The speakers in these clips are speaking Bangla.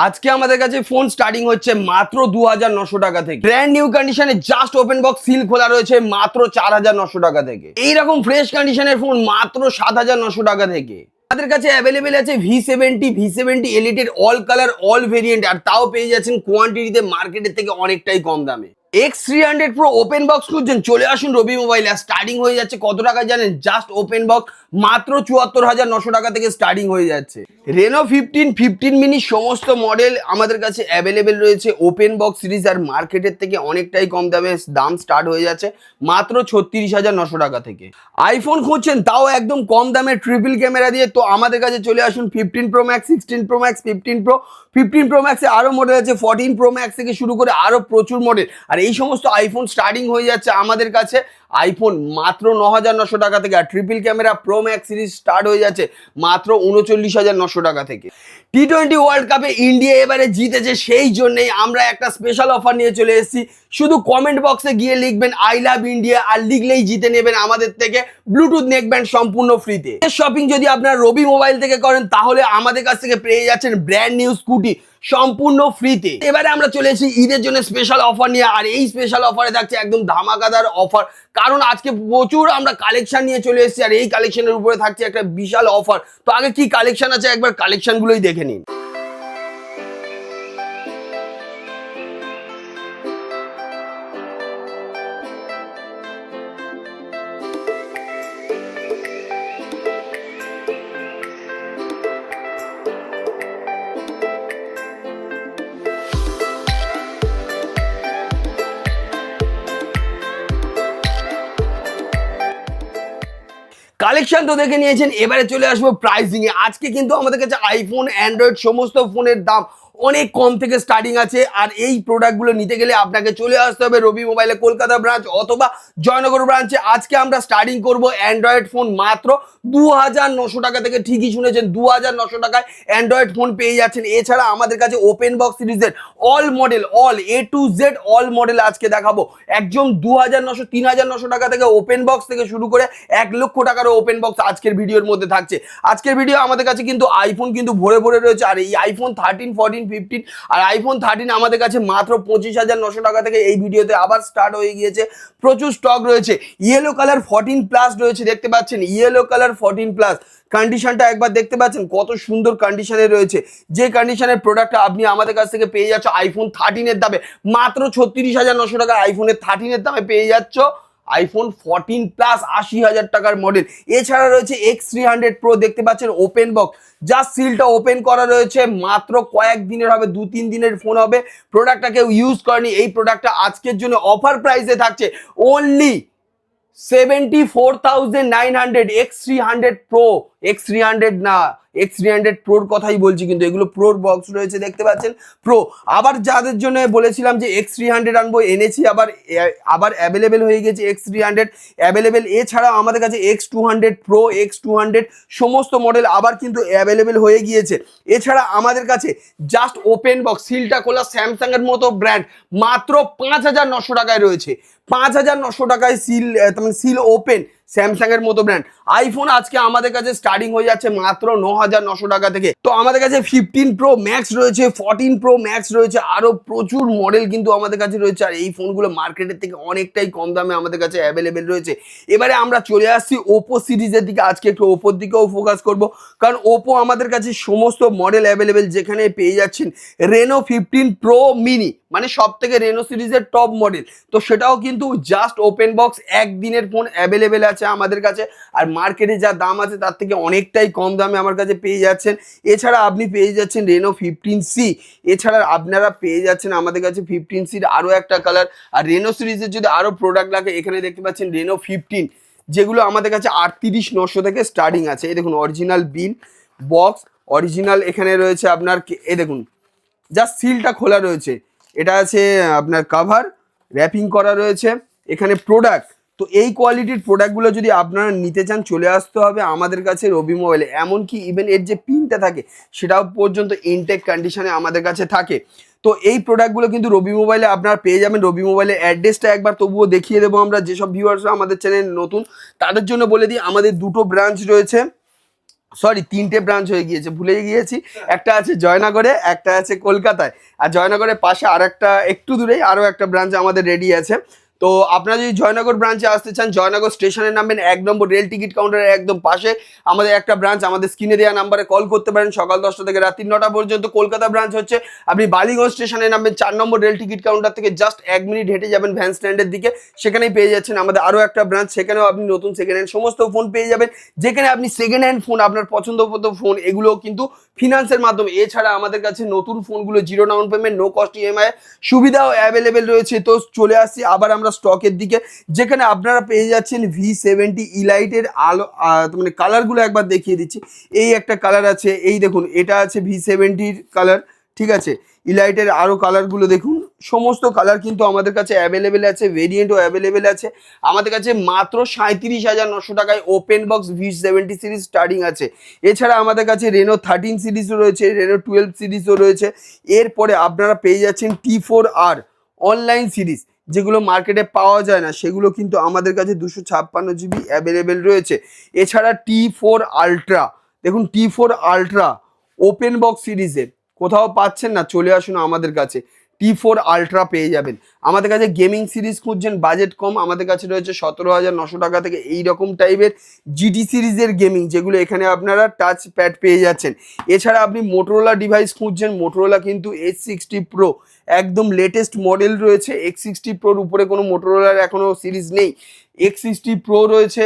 আজকে আমাদের কাছে ফোন স্টার্টিং হচ্ছে মাত্র 2900 টাকা থেকে। ব্র্যান্ড নিউ কন্ডিশনে জাস্ট ওপেন বক্স সিল খোলা রয়েছে মাত্র 4900 টাকা থেকে। এইরকম ফ্রেশ কন্ডিশনের ফোন মাত্র 7900 টাকা থেকে। আমাদের কাছে অ্যাভেলেবেল আছে V70 এলিটের অল কালার অল ভেরিয়েন্ট, আর তাও পেয়ে যাচ্ছেন কোয়ান্টিটিতে মার্কেটের থেকে অনেকটাই কম দামে। X300 Pro ওপেন বক্স খুঁজছেন, চলে আসুন রবি মোবাইলে। আর স্টার্টিং হয়ে যাচ্ছে কত টাকা জানেন? জাস্ট ওপেন বক্স মাত্র 74,900 টাকা থেকে স্টার্টিং হয়ে যাচ্ছে। রেনো 15 মিনি সমস্ত মডেল আমাদের কাছে অ্যাভেলেবেল রয়েছে ওপেন বক্স সিরিজ, আর মার্কেটের থেকে অনেকটাই কম দামে দাম স্টার্ট হয়ে যাচ্ছে মাত্র 36,900 টাকা থেকে। আইফোন খুঁজছেন, তাও একদম কম দামে ট্রিপল ক্যামেরা দিয়ে, তো আমাদের কাছে চলে আসুন 15 Pro Max, 16 Pro Max, 15 Pro Max এ আরো মডেল আছে, 14 Pro Max থেকে শুরু করে আরো প্রচুর মডেল। আর এই সমস্ত আইফোন স্টার্টিং হয়ে যাচ্ছে আমাদের কাছে আইফোন মাত্র 9,900 টাকা থেকে। আর triple camera pro max series start হয়ে যাচ্ছে মাত্র 39,900 টাকা থেকে। T20 ওয়ার্ল্ড কাপে ইন্ডিয়া এবারে জিতেছে, সেই জন্যই আমরা একটা স্পেশাল অফার নিয়ে চলে এসেছি। শুধু কমেন্ট বক্সে গিয়ে লিখবেন আই লাভ ইন্ডিয়া, আর লিখলেই জিতে নেবেন আমাদের থেকে ব্লুটুথ নেকব্যান্ড সম্পূর্ণ ফ্রিতে। শপিং যদি আপনারা রবি মোবাইল থেকে করেন, তাহলে আমাদের কাছ থেকে পেয়ে যাচ্ছেন ব্র্যান্ড নিউ স্কুটি সম্পূর্ণ ফ্রিতে। এবারে আমরা চলে এসেছি ঈদের জন্য স্পেশাল অফার নিয়ে, আর এই স্পেশাল অফারে থাকছে একদম ধামাকাদার অফার, কারণ আজকে প্রচুর আমরা কালেকশন নিয়ে চলে এসেছি, আর এই কালেকশনের উপরে থাকছে একটা বিশাল অফার। তো আগে কি কালেকশন আছে একবার কালেকশনগুলোই দেখে নিন। কালেকশন তো দেখে নিয়েছেন, এবারে চলে আসবো প্রাইসিং এ। আজকে কিন্তু আমাদের কাছে আইফোন, অ্যান্ড্রয়েড সমস্ত ফোনের দাম অনেক কম থেকে স্টার্টিং আছে, আর এই প্রোডাক্টগুলো নিতে গেলে আপনাকে চলে আসতে হবে রবি মোবাইলে কলকাতা ব্রাঞ্চ অথবা জয়নগর ব্রাঞ্চে। আজকে আমরা স্টার্টিং করব অ্যান্ড্রয়েড ফোন মাত্র 2,900 টাকা থেকে। ঠিকই শুনেছেন, 2,900 টাকায় অ্যান্ড্রয়েড ফোন পেয়ে যাচ্ছেন। এছাড়া আমাদের কাছে ওপেন বক্স সিরিজের all model, all A to Z all model আজকে দেখাবো। একদম 2,900 3,900 টাকা থেকে ওপেন বক্স থেকে শুরু করে 1 লক্ষ টাকারও ওপেন বক্স আজকের ভিডিওর মধ্যে থাকছে। আজকের ভিডিও আমাদের কাছে কিন্তু আইফোন কিন্তু ভরে ভরে রয়েছে, আর এই আইফোন 13, 14, 15 আর আইফোন 13 আমাদের কাছে মাত্র 25,900 টাকা থেকে এই ভিডিওতে আবার স্টার্ট হয়ে গিয়েছে। প্রচুর স্টক রয়েছে। ইয়েলো কালার 14 প্লাস রয়েছে, দেখতে পাচ্ছেন ইয়েলো কালার 14 প্লাস। কন্ডিশনটা একবার দেখতে পাচ্ছেন কত সুন্দর কন্ডিশনে রয়েছে। যে কন্ডিশনের প্রোডাক্টটা আপনি আমাদের কাছ থেকে পেয়ে যাচ্ছ আইফোন 13 এর দামে মাত্র 36,900 টাকা। আইফোনের 13 এর দামে পেয়ে যাচ্ছ আইফোন 14 প্লাস 80,000 টাকার মডেল। এছাড়া রয়েছে X300 Pro, দেখতে পাচ্ছেন ওপেন বক্স, জাস্ট সিলটা ওপেন করা রয়েছে। মাত্র কয়েক দিনের হবে, 2-3 দিনের ফোন হবে। প্রোডাক্টটা কেউ ইউজ করেনি। এই প্রোডাক্টটা আজকের জন্য অফার প্রাইসে থাকছে অনলি 74,900। X300 Pro, X300 না, X300 Proর কথাই বলছি, কিন্তু এগুলো প্রোর বক্স রয়েছে, দেখতে পাচ্ছেন প্রো। আবার যাদের জন্য বলেছিলাম যে X300 আনবো, এনেছি, আবার অ্যাভেলেবেল হয়ে গেছে X300 অ্যাভেলেবেল। এছাড়াও আমাদের কাছে X200 Pro, X200 সমস্ত মডেল আবার কিন্তু অ্যাভেলেবেল হয়ে গিয়েছে। এছাড়া আমাদের কাছে জাস্ট ওপেন বক্স সিলটা খোলা স্যামসাং এর মতো ব্র্যান্ড মাত্র 5,900 টাকায় রয়েছে। 5,900 টাকায় সিল ওপেন স্যামসাং এর মতো ব্র্যান্ড। আইফোন আজকে আমাদের কাছে স্টার্টিং হয়ে যাচ্ছে মাত্র 9,900 টাকা থেকে। তো আমাদের কাছে 15 Pro Max রয়েছে, 14 Pro Max রয়েছে, আরো প্রচুর মডেল কিন্তু আমাদের কাছে রয়েছে। আর এই ফোনগুলো মার্কেটের থেকে অনেকটাই কম দামে আমাদের কাছে অ্যাভেলেবেল রয়েছে। এবারে আমরা চলে আসছি ওপো সিরিজের দিকে। আজকে একটু ওপোর দিকেও ফোকাস করব, কারণ ওপো আমাদের কাছে সমস্ত মডেল অ্যাভেলেবেল, যেখানে পেয়ে যাচ্ছেন রেনো 15 Pro মিনি, মানে সব থেকে রেনো সিরিজের টপ মডেল। তো সেটাও কিন্তু জাস্ট ওপেন বক্স একদিনের ফোন অ্যাভেলেবেল আছে আমাদের কাছে, আর মার্কেটে যা দাম আছে তার থেকে অনেকটাই কম দামে আমার কাছে পেয়ে যাচ্ছেন। এছাড়া আপনি পেয়ে যাচ্ছেন রেনো 15C। এছাড়া আপনারা পেয়ে যাচ্ছেন আমাদের কাছে 15Cর আরও একটা কালার। আর রেনো সিরিজের যদি আরও প্রোডাক্ট লাগে, এখানে দেখতে পাচ্ছেন রেনো 15, যেগুলো আমাদের কাছে 38,900 থেকে স্টার্টিং আছে। এই দেখুন অরিজিনাল বিল বক্স, অরিজিনাল এখানে রয়েছে আপনার, এ দেখুন জাস্ট সিলটা খোলা রয়েছে। এটা আছে আপনার কাভার, র্যাপিং করা রয়েছে, এখানে প্রোডাক্ট। তো এই কোয়ালিটির প্রোডাক্টগুলো যদি আপনারা নিতে চান, চলে আসতে হবে আমাদের কাছে রবি মোবাইলে। এমনকি ইভেন এর যে পিনটা থাকে সেটাও পর্যন্ত ইনটেক কন্ডিশনে আমাদের কাছে থাকে। তো এই প্রোডাক্টগুলো কিন্তু রবি মোবাইলে আপনারা পেয়ে যাবেন। রবি মোবাইলের অ্যাড্রেসটা একবার তবুও দেখিয়ে দেবো আমরা, যেসব ভিউয়ার্সরা আমাদের চ্যানেল নতুন তাদের জন্য বলে দিই। আমাদের দুটো ব্রাঞ্চ রয়েছে, সরি, 3টে ব্রাঞ্চ হয়ে গিয়েছে, ভুলে গিয়েছি। একটা আছে জয়নগরে, একটা আছে কলকাতায়, আর জয়নগরের পাশে আর একটা একটু দূরেই আরও একটা ব্রাঞ্চ আমাদের রেডি আছে। তো আপনারা যদি জয়নগর ব্রাঞ্চে আসতে চান, জয়নগর স্টেশনে নামবেন, 1 নম্বর রেল টিকিট কাউন্টারের একদম পাশে আমাদের একটা ব্রাঞ্চ। আমাদের স্ক্রিনে দেওয়া নাম্বারে কল করতে পারেন সকাল 10টা থেকে রাত্রি 9টা পর্যন্ত। কলকাতা ব্রাঞ্চ হচ্ছে আপনি বালিগঞ্জ স্টেশনে নামবেন, 4 নম্বর রেল টিকিট কাউন্টার থেকে জাস্ট 1 মিনিট হেঁটে যাবেন ভ্যান স্ট্যান্ডের দিকে, সেখানেই পেয়ে যাচ্ছেন আমাদের আরও একটা ব্রাঞ্চ। সেখানেও আপনি নতুন সেকেন্ড হ্যান্ড সমস্ত ফোন পেয়ে যাবেন, যেখানে আপনি সেকেন্ড হ্যান্ড ফোন, আপনার পছন্দ মতো ফোন, এগুলো কিন্তু ফিনান্সের মাধ্যমে। এছাড়া আমাদের কাছে নতুন ফোনগুলো 0 down payment, no cost EMI সুবিধাও অ্যাভেলেবেল রয়েছে। তো চলে আসছি আবার আমরা স্টকের দিকে, যেখানে আপনারা পেয়ে যাচ্ছেন V70 ইলাইটের আলো, মানে কালারগুলো একবার দেখিয়ে দিচ্ছি। এই একটা কালার আছে, এই দেখুন, এটা আছে V70 কালার, ঠিক আছে। ইলাইটের আরও কালারগুলো দেখুন, সমস্ত কালার কিন্তু আমাদের কাছে অ্যাভেলেবেল আছে, ভেরিয়েন্টও অ্যাভেলেবেল আছে। আমাদের কাছে মাত্র 37,900 টাকায় open box V70 series starting আছে। এছাড়া আমাদের কাছে রেনো 13 সিরিজও রয়েছে, রেনো 12 সিরিজও রয়েছে। এরপরে আপনারা পেয়ে যাচ্ছেন T4R অনলাইন সিরিজ, যেগুলো মার্কেটে পাওয়া যায় না, সেগুলো কিন্তু আমাদের কাছে 256 GB অ্যাভেলেবেল রয়েছে। এছাড়া T4 আলট্রা, দেখুন T4 আলট্রা ওপেন বক্স সিরিজের কোথাও পাচ্ছেন না, চলে আসুন আমাদের কাছে, T4 আলট্রা পেয়ে যাবেন। আমাদের কাছে গেমিং সিরিজ খুঁজছেন, বাজেট কম, আমাদের কাছে রয়েছে 17,900 টাকা থেকে এই রকম টাইপের GT সিরিজের গেমিং, যেগুলো এখানে আপনারা টাচ প্যাড পেয়ে যাচ্ছেন। এছাড়া আপনি মোটোরোলা ডিভাইস খুঁজছেন, মোটোরোলা কিন্তু H60 Pro একদম লেটেস্ট মডেল রয়েছে। X60 Proর উপরে কোনো মোটোরোলার এখনও সিরিজ নেই, X60 Pro রয়েছে,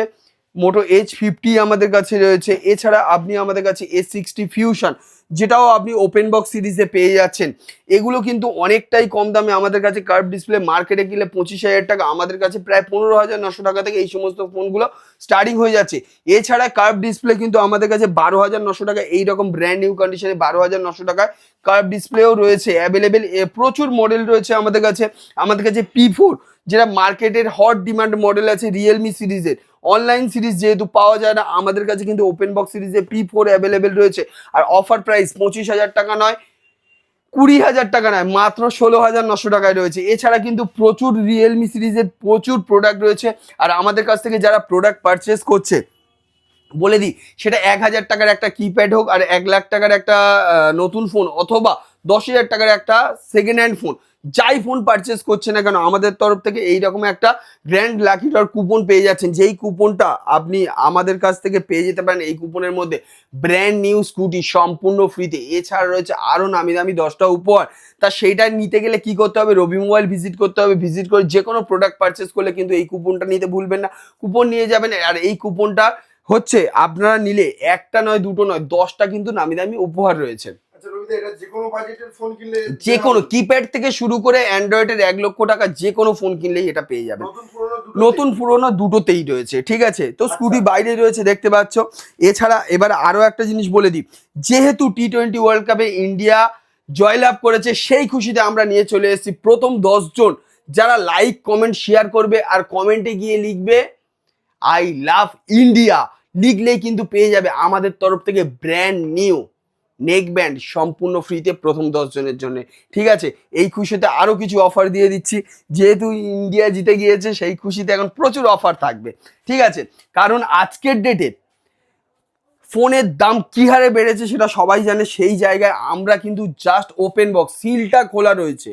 মোটো H50 আমাদের কাছে রয়েছে। এছাড়া আপনি আমাদের কাছে S60 ফিউশন, যেটাও আপনি ওপেন বক্স সিরিজে পেয়ে যাচ্ছেন। এগুলো কিন্তু অনেকটাই কম দামে আমাদের কাছে। কার্ভ ডিসপ্লে মার্কেটে কিনলে 25,000 টাকা, আমাদের কাছে প্রায় 15,900 টাকা থেকে এই সমস্ত ফোনগুলো স্টার্টিং হয়ে যাচ্ছে। এছাড়া কার্ভ ডিসপ্লে কিন্তু আমাদের কাছে 12,900 টাকা, এইরকম ব্র্যান্ড নিউ কন্ডিশনে 12,900 টাকায় কার্ভ ডিসপ্লেও রয়েছে অ্যাভেলেবেল। প্রচুর মডেল রয়েছে আমাদের কাছে। আমাদের কাছে P4, যেটা মার্কেটের হট ডিমান্ড মডেল আছে রিয়েলমি সিরিজের। অনলাইন সিরিজ যেহেতু পাওয়া যায় না, আমাদের কাছে কিন্তু ওপেন বক্স সিরিজে P4 অ্যাভেলেবেল রয়েছে। আর অফার প্রাইস 25,000 টাকা নয়, 20,000 টাকা নয়, মাত্র 16,900 টাকায় রয়েছে। এছাড়া কিন্তু প্রচুর রিয়েলমি সিরিজের প্রচুর প্রোডাক্ট রয়েছে। আর আমাদের কাছ থেকে যারা প্রোডাক্ট পারচেস করছে, বলে দিই, সেটা 1,000 টাকার একটা কিপ্যাড হোক, আর 1,00,000 টাকার একটা নতুন ফোন, অথবা 10,000 টাকার একটা সেকেন্ড হ্যান্ড ফোন, যাই ফোন পারচেস করছে না কেন, আমাদের তরফ থেকে এইরকম একটা গ্র্যান্ড লাকি ড্র কুপন পেয়ে যাচ্ছেন। যেই কুপনটা আপনি আমাদের কাছ থেকে পেয়ে যেতে পারেন, এই কুপনের মধ্যে ব্র্যান্ড নিউ স্কুটি সম্পূর্ণ ফ্রিতে। এছাড়া রয়েছে আরও নামি দামি 10টা উপহার। তা সেইটা নিতে গেলে কি করতে হবে, রবি মোবাইল ভিজিট করতে হবে। ভিজিট করে যে কোনো প্রোডাক্ট পারচেস করলে কিন্তু এই কুপনটা নিতে ভুলবেন না, কুপন নিয়ে যাবেন। আর এই কুপনটা হচ্ছে আপনারা নিলে একটা নয়, দুটো নয়, 10টা কিন্তু নামি দামি উপহার রয়েছে। যে কোনো কিপ্যাড থেকে শুরু করে অ্যান্ড্রয়েডের 1,00,000 টাকা যে কোনো ফোন কিনলেই এটা পেয়ে যাবেন। নতুন পুরোনো দুটোতেই রয়েছে, ঠিক আছে। তো স্কুটি বাইরে রয়েছে দেখতে পাচ্ছ। এছাড়া এবার আরো একটা জিনিস বলে দিই, যেহেতু T20 ওয়ার্ল্ড কাপে ইন্ডিয়া জয়লাভ করেছে, সেই খুশিতে আমরা নিয়ে চলে এসেছি প্রথম 10 জন যারা লাইক কমেন্ট শেয়ার করবে আর কমেন্টে গিয়ে লিখবে আই লাভ ইন্ডিয়া, লিখলেই কিন্তু পেয়ে যাবে আমাদের তরফ থেকে ব্র্যান্ড নিউ নেক ব্যান্ড সম্পূর্ণ ফ্রিতে প্রথম 10 জনের জন্য, ঠিক আছে। এই খুশিতে আরও কিছু অফার দিয়ে দিচ্ছি, যেহেতু ইন্ডিয়া জিতে গিয়েছে সেই খুশিতে এখন প্রচুর অফার থাকবে, ঠিক আছে। কারণ আজকের ডেটে ফোনের দাম কী হারে বেড়েছে সেটা সবাই জানে। সেই জায়গায় আমরা কিন্তু জাস্ট ওপেন বক্স, সিলটা খোলা রয়েছে,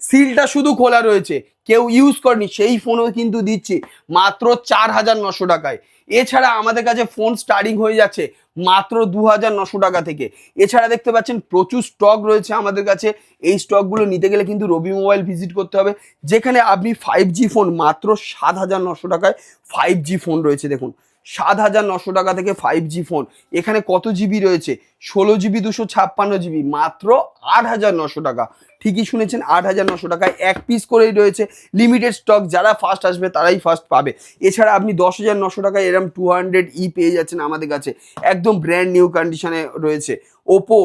সিলটা শুধু খোলা রয়েছে, কেউ ইউজ করেনি, সেই ফোনও কিন্তু দিচ্ছি মাত্র 4,900 টাকায়। এছাড়া আমাদের কাছে ফোন স্টার্টিং হয়ে যাচ্ছে মাত্র 2,900 টাকা থেকে। এছাড়া দেখতে পাচ্ছেন প্রচুর স্টক রয়েছে আমাদের কাছে। এই স্টকগুলো নিতে গেলে কিন্তু রবি মোবাইল ভিজিট করতে হবে, যেখানে আপনি 5G ফোন মাত্র 7,900 টাকায় 5G ফোন রয়েছে। দেখুন, 7,900 টাকা থেকে 5G ফোন। এখানে কত জিবি রয়েছে, 16GB 256GB, মাত্র 8,900 টাকা। ঠিকই শুনেছেন, 8,900 টাকায় এক পিস করেই রয়েছে, লিমিটেড স্টক, যারা ফার্স্ট আসবে তারাই ফার্স্ট পাবে। এছাড়া আপনি 10,900 টাকায় এরম 200E পেয়ে যাচ্ছেন আমাদের কাছে, একদম ব্র্যান্ড নিউ কন্ডিশনে রয়েছে। ওপো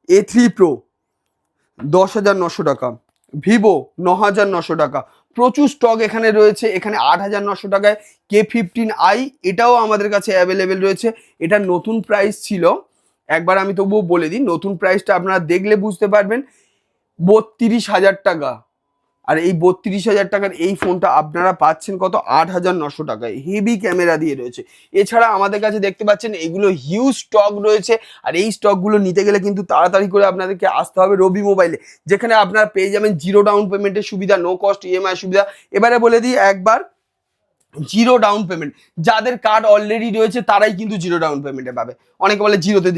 A3 Pro 10,900 টাকা, ভিভো 9,900 টাকা, প্রচুর স্টক এখানে রয়েছে। এখানে 8,900 টাকায় K15i, এটাও আমাদের কাছে অ্যাভেলেবেল রয়েছে। এটার নতুন প্রাইস ছিল, একবার আমি তবুও বলে দিই, নতুন প্রাইসটা আপনারা দেখলে বুঝতে পারবেন, 32,000 টাকা। আর এই 32,000 টাকার এই ফোনটা আপনারা পাচ্ছেন কত, 8,900 টাকায়। হেভি ক্যামেরা দিয়ে রয়েছে। এছাড়া আমাদের কাছে দেখতে পাচ্ছেন এগুলো হিউজ স্টক রয়েছে, আর এই স্টকগুলো নিতে গেলে কিন্তু তাড়াতাড়ি করে আপনাদেরকে আসতে হবে রবি মোবাইলে, যেখানে আপনারা পেয়ে যাবেন জিরো ডাউন পেমেন্টের সুবিধা, নো কস্ট ইএমআই সুবিধা। এবারে বলে দিই একবার, জিরো ডাউন পেমেন্ট যাদের কার্ড অলরেডি রয়েছে তারাই কিন্তু জিরো ডাউন পেমেন্টে পাবে। অনেকে বলে জিরোতে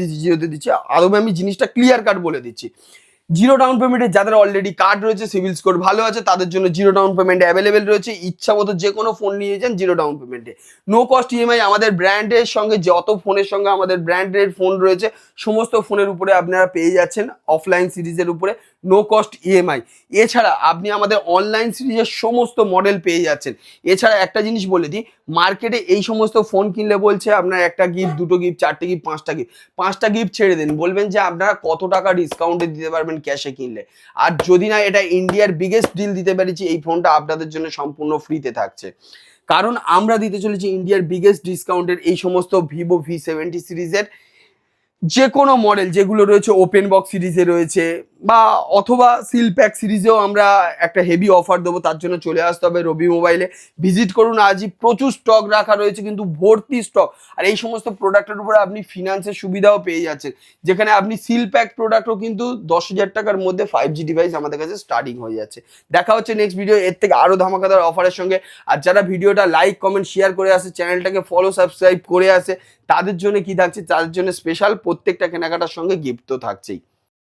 দিচ্ছি, আদৌ আমি জিনিসটা ক্লিয়ার কাট বলে দিচ্ছি। জিরো ডাউন পেমেন্টে যাদের অলরেডি কার্ড রয়েছে, সিভিল স্কোর ভালো আছে, তাদের জন্য জিরো ডাউন পেমেন্ট অ্যাভেলেবেল রয়েছে। ইচ্ছা মতো যে কোনো ফোন নিয়ে যান জিরো ডাউন পেমেন্টে, নো কস্ট ইএমআই। আমাদের ব্র্যান্ডের সঙ্গে যত ফোনের সঙ্গে আমাদের ব্র্যান্ডের ফোন রয়েছে সমস্ত ফোনের উপরে আপনারা পেয়ে যাচ্ছেন অফলাইন সিরিজের উপরে নো কস্ট ইএমআই। এছাড়া আপনি আমাদের অনলাইন সিরিজের সমস্ত মডেল পেয়ে যাচ্ছেন। এছাড়া একটা জিনিস বলে দিই, মার্কেটে এই সমস্ত ফোন কিনলে বলছে আপনার একটা গিফট, দুটো গিফট, চারটে গিফট, পাঁচটা গিফট ছেড়ে দিন, বলবেন যে আপনারা কত টাকা ডিসকাউন্টে দিতে পারবেন ক্যাশে কিনলে। আর যদি না এটা ইন্ডিয়ার বিগেস্ট ডিল দিতে পেরেছি, এই ফোনটা আপনাদের জন্য সম্পূর্ণ ফ্রিতে থাকছে, কারণ আমরা দিতে চলেছি ইন্ডিয়ার বিগেস্ট ডিসকাউন্টের এই সমস্ত ভিভো V70 সিরিজের যে কোনো মডেল যেগুলো রয়েছে, ওপেন বক্স সিরিজে রয়েছে বা অথবা সিল প্যাক সিরিজেও আমরা একটা হেভি অফার দেবো। তার জন্য চলে আসতে হবে রবি মোবাইলে, ভিজিট করুন আজই। প্রচুর স্টক রাখা রয়েছে, কিন্তু ভর্তি স্টক। আর এই সমস্ত প্রোডাক্টের উপরে আপনি ফিনান্সের সুবিধাও পেয়ে যাচ্ছেন, যেখানে আপনি সিল প্যাক প্রোডাক্টও কিন্তু 10,000 টাকার মধ্যে 5G ডিভাইস আমাদের কাছে স্টার্টিং হয়ে যাচ্ছে। দেখা হচ্ছে নেক্সট ভিডিও এর থেকে আরও ধামাকাদার অফারের সঙ্গে। আর যারা ভিডিওটা লাইক কমেন্ট শেয়ার করে আসে, চ্যানেলটাকে ফলো সাবস্ক্রাইব করে আসে, তাদের জন্য কি থাকছে, তাদের জন্য স্পেশাল প্রত্যেকটা কেনাকাটার সঙ্গে গিফট তো থাকছেই।